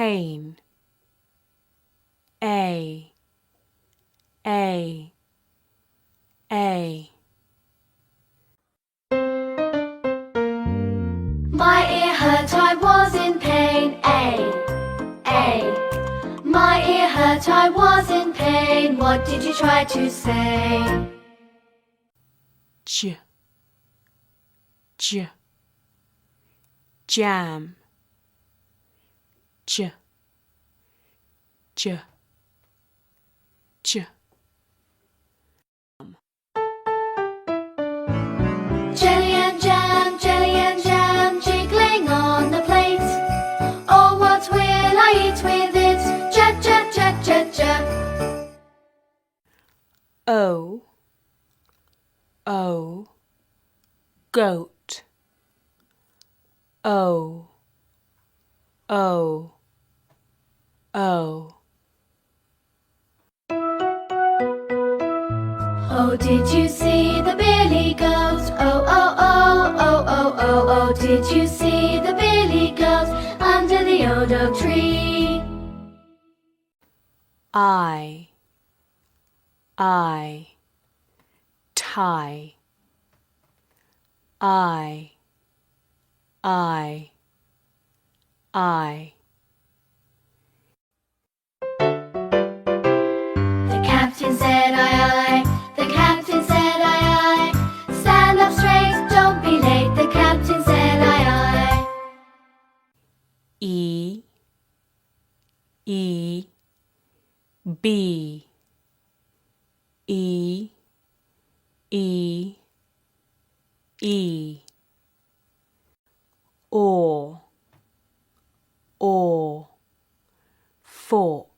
Ain. A. A. A. My ear hurt, I was in pain. A. My ear hurt, I was in pain. What did you try to say? J. J. Jam. J. J. J. Jelly and jam, jiggling on the plate. Oh, what will I eat with it? Ja, ja, ja, ja, ja. O. O. Goat. O. O. O. Oh, did you see the billy goat? Oh, oh, oh, oh, oh, oh, oh. Did you see the billy goat under the old oak tree? I. Tie. I. The captain said aye, aye. The captain said aye, aye. Stand up straight, don't be late. The captain said aye, aye. E. E. B. E. E. E. Or. Fork.